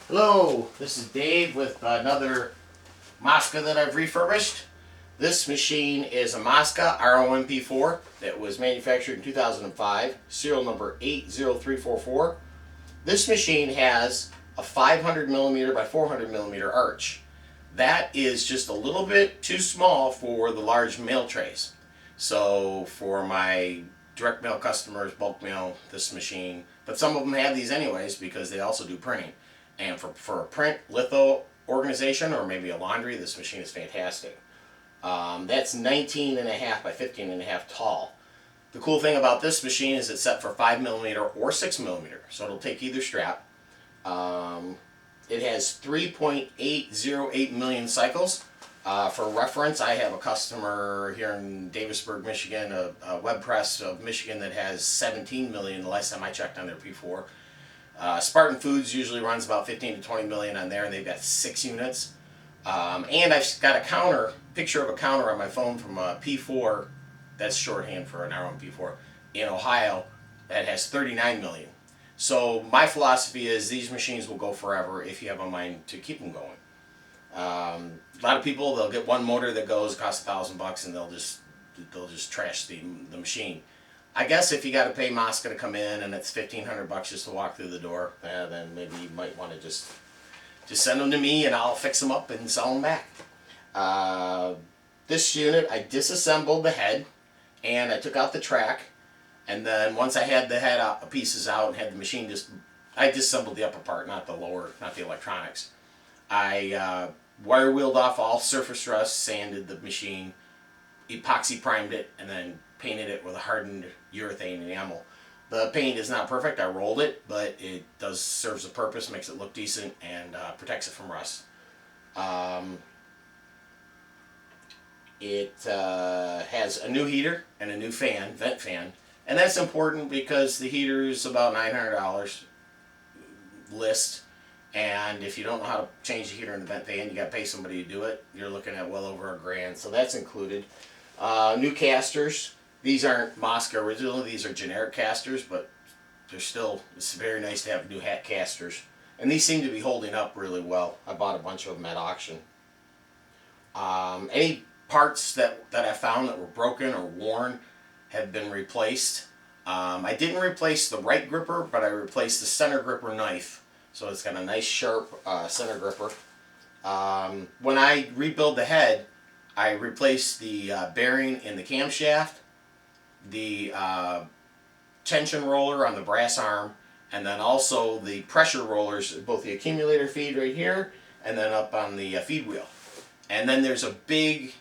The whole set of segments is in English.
Hello, this is Dave with another Mosca that I've refurbished. This machine is a Mosca ROMP-4 that was manufactured in 2005, serial number 80344. This machine has a 500 millimeter by 400 millimeter arch. That is just a little bit too small for the large mail trays. So for my direct mail customers, bulk mail, this machine, but some of them have these anyways because they also do printing. And for a print litho organization or maybe a laundry, this machine is fantastic. That's 19.5 by 15.5 tall. The cool thing about this machine is it's set for 5 millimeter or 6 millimeter, so it'll take either strap. It has 3.808 million cycles. For reference, I have a customer here in Davisburg, Michigan, a web press of Michigan that has 17 million the last time I checked on their P4. Spartan Foods usually runs about 15 to 20 million on there, and they've got 6 units. And I've got a picture of a counter on my phone from a P4, that's shorthand for an ROMP-4, in Ohio that has 39 million. So my philosophy is these machines will go forever if you have a mind to keep them going. A lot of people, they'll get one motor that costs $1,000, and they'll just trash the machine. I guess if you got to pay Mosca to come in and it's $1,500 just to walk through the door, then maybe you might want to just send them to me and I'll fix them up and sell them back. This unit, I disassembled the head and I took out the track, and then once I had the head pieces out and had the machine I disassembled the upper part, not the lower, not the electronics. I wire wheeled off all surface rust, sanded the machine, epoxy primed it, and then painted it with a hardened urethane enamel. The paint is not perfect. I rolled it, but it serves a purpose, makes it look decent, and protects it from rust. It has a new heater and a new vent fan, and that's important because the heater is about $900 list, and if you don't know how to change the heater and the vent fan, you got to pay somebody to do it. You're looking at well over $1,000, so that's included. New casters. These aren't Mosca original, these are generic casters, but it's very nice to have new hat casters. And these seem to be holding up really well. I bought a bunch of them at auction. Any parts that I found that were broken or worn have been replaced. I didn't replace the right gripper, but I replaced the center gripper knife. So it's got a nice sharp center gripper. When I rebuild the head, I replaced the bearing in the camshaft, the tension roller on the brass arm, and then also the pressure rollers, both the accumulator feed right here and then up on the feed wheel. And then there's a big,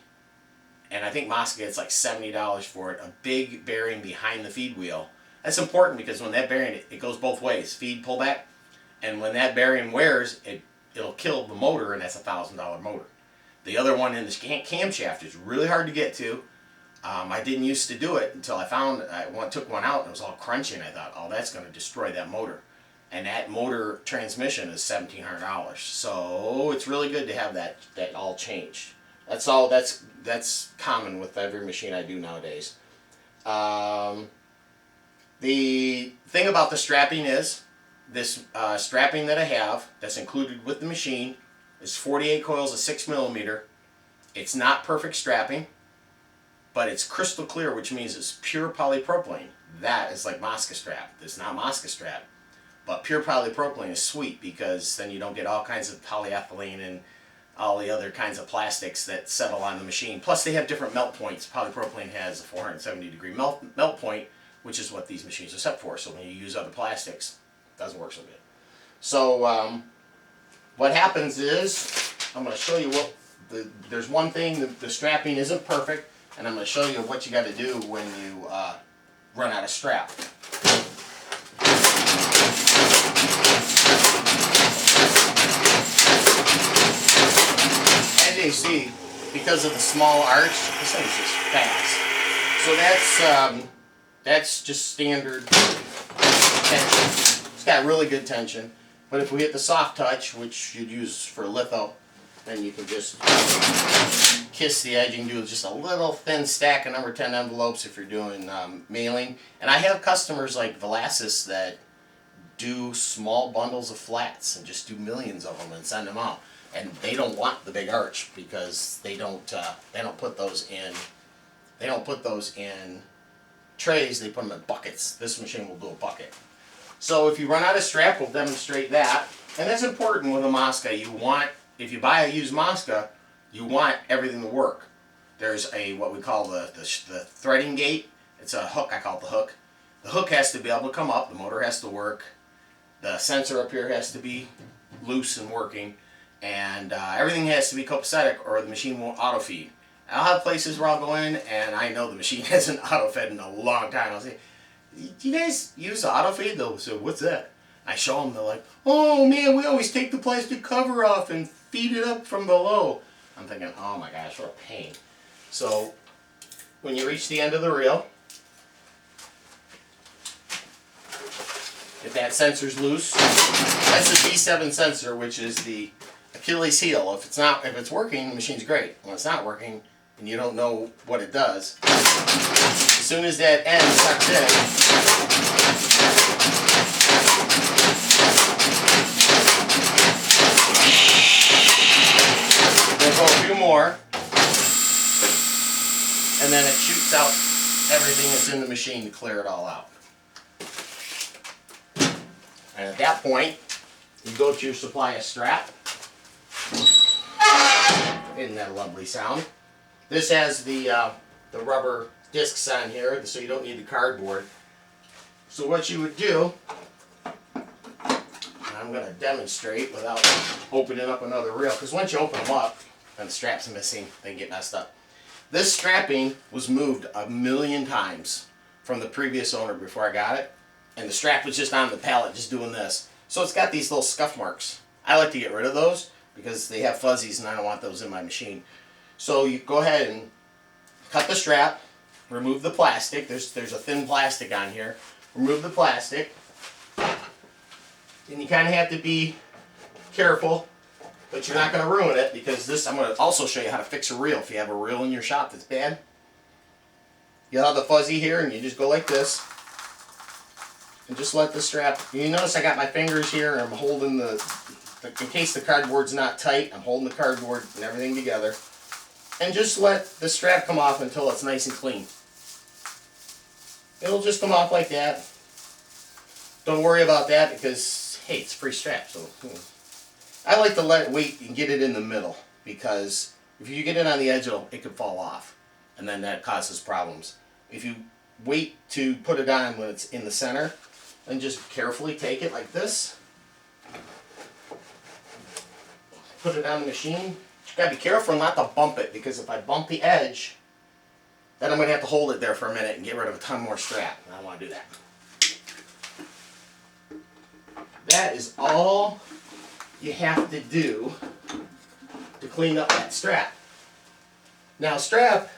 and I think Mosca gets like $70 for it, a big bearing behind the feed wheel. That's important because when that bearing, it goes both ways, feed, pull back, and when that bearing wears, it'll kill the motor, and that's a $1,000 motor. The other one in the camshaft is really hard to get to. I didn't used to do it until I took one out and it was all crunchy, and I thought, oh, that's going to destroy that motor. And that motor transmission is $1,700. So it's really good to have that all changed. That's common with every machine I do nowadays. The thing about the strapping is, this strapping that I have that's included with the machine is 48 coils of 6 millimeter. It's not perfect strapping, but it's crystal clear, which means it's pure polypropylene. That is like Mosca strap. It's not Mosca strap, but pure polypropylene is sweet because then you don't get all kinds of polyethylene and all the other kinds of plastics that settle on the machine. Plus they have different melt points. Polypropylene has a 470-degree melt point, which is what these machines are set for. So when you use other plastics, it doesn't work so good. So what happens is, I'm going to show you there's one thing, the strapping isn't perfect, and I'm going to show you what you got to do when you run out of strap. As you see, because of the small arch, this thing's just fast. So that's just standard tension. It's got really good tension. But if we hit the soft touch, which you'd use for litho, then you can just kiss the edge. You can do just a little thin stack of number 10 envelopes if you're doing mailing. And I have customers like Velasquez that do small bundles of flats and just do millions of them and send them out. And they don't want the big arch because they don't put those in trays. They put them in buckets. This machine will do a bucket. So if you run out of strap, we'll demonstrate that. And that's important with a Mosca. If you buy a used Mosca, you want everything to work. There's what we call the threading gate. It's a hook. I call it the hook. The hook has to be able to come up. The motor has to work. The sensor up here has to be loose and working. And everything has to be copacetic or the machine won't auto feed. I'll have places where I'll go in and I know the machine hasn't auto fed in a long time. I'll say, "Do you guys use the auto feed?" They'll say, "What's that?" I show them. They're like, "Oh man, we always take the plastic cover off and feed it up from below." I'm thinking, oh my gosh, what a pain. So when you reach the end of the reel, if that sensor's loose, that's the B7 sensor, which is the Achilles heel. If it's working, the machine's great. When it's not working and you don't know what it does, as soon as that end sucks in, we'll go a few more, and then it shoots out everything that's in the machine to clear it all out. And at that point, you go to your supply of strap. Isn't that a lovely sound? This has the rubber discs on here, so you don't need the cardboard. So what you would do, and I'm going to demonstrate without opening up another reel, because once you open them up and the strap's missing, they get messed up. This strapping was moved 1,000,000 times from the previous owner before I got it, and the strap was just on the pallet just doing this. So it's got these little scuff marks. I like to get rid of those because they have fuzzies and I don't want those in my machine. So you go ahead and cut the strap, remove the plastic. There's a thin plastic on here. Remove the plastic. And you kind of have to be careful, but you're not going to ruin it, because I'm going to also show you how to fix a reel if you have a reel in your shop that's bad. You'll have the fuzzy here, and you just go like this. And just let the strap, you notice I got my fingers here and I'm holding in case the cardboard's not tight, I'm holding the cardboard and everything together. And just let the strap come off until it's nice and clean. It'll just come off like that. Don't worry about that because, hey, it's a free strap. So I like to let it wait and get it in the middle, because if you get it on the edge, it could fall off. And then that causes problems. If you wait to put it on when it's in the center, and just carefully take it like this, put it on the machine. You gotta be careful not to bump it, because if I bump the edge, then I'm gonna have to hold it there for a minute and get rid of a ton more strap. I don't want to do that. That is all you have to do to clean up that strap. Now strap,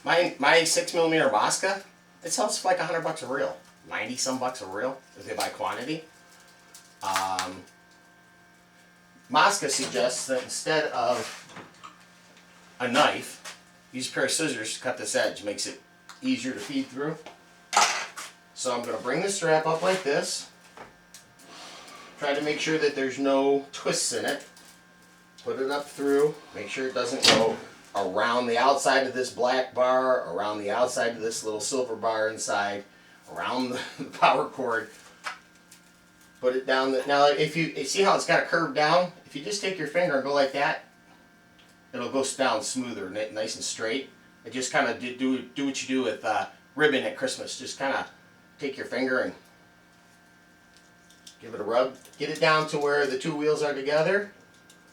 my 6mm Mosca, it sells for like $100 a reel. 90 some bucks a reel if they buy quantity. Mosca suggests that instead of a knife, use a pair of scissors to cut this edge. Makes it easier to feed through. So I'm going to bring the strap up like this. Try to make sure that there's no twists in it. Put it up through. Make sure it doesn't go around the outside of this black bar, around the outside of this little silver bar inside, around the power cord. Put it down. Now if you see how it's got a curve down, if you just take your finger and go like that, it'll go down smoother, nice and straight. It just kind of do what you do with ribbon at Christmas. Just kind of take your finger and give it a rub. Get it down to where the two wheels are together.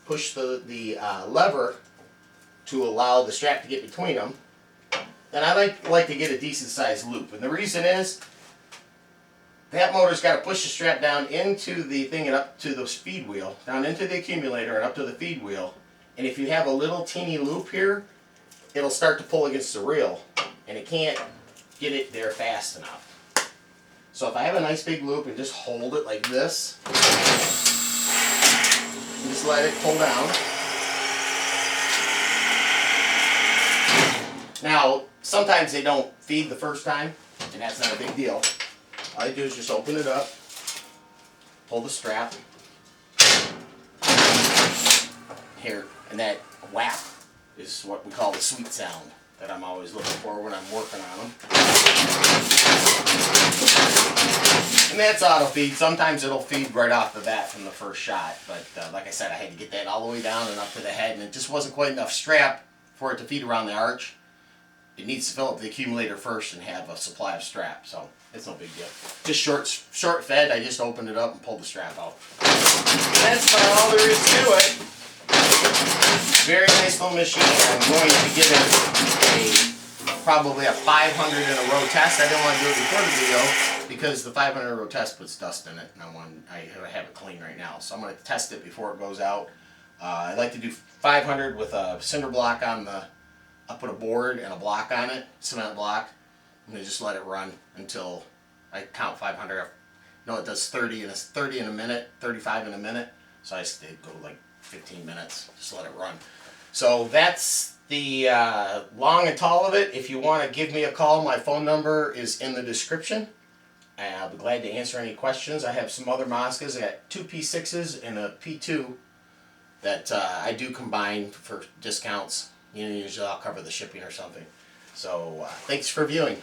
Push the lever to allow the strap to get between them. Then I like to get a decent sized loop, and the reason is that motor's got to push the strap down into the thing and up to the feed wheel, down into the accumulator and up to the feed wheel. And if you have a little teeny loop here, it'll start to pull against the reel, and it can't get it there fast enough. So if I have a nice big loop and just hold it like this, and just let it pull down. Now, sometimes they don't feed the first time, and that's not a big deal. All I do is just open it up, pull the strap here, and that whap is what we call the sweet sound that I'm always looking for when I'm working on them. And that's auto feed. Sometimes it'll feed right off the bat from the first shot, but like I said, I had to get that all the way down and up to the head, and it just wasn't quite enough strap for it to feed around the arch. It needs to fill up the accumulator first and have a supply of strap, so it's no big deal. Just short fed, I just opened it up and pulled the strap out. That's about all there is to it. Very nice little machine. I'm going to give it probably a 500 in a row test. I didn't want to do it before the video because the 500 in a row test puts dust in it, and I have it clean right now. So I'm going to test it before it goes out. I like to do 500 with a cinder block on the. I put a board and a block on it, cement block, and I just let it run until I count 500. No, it does 30 in a minute, 35 in a minute. So I just go like 15 minutes, just let it run. So that's the long and tall of it. If you want to give me a call, my phone number is in the description. I'll be glad to answer any questions. I have some other Moscas. I got 2 P6s and a P2 that I do combine for discounts. Usually I'll cover the shipping or something. So thanks for viewing.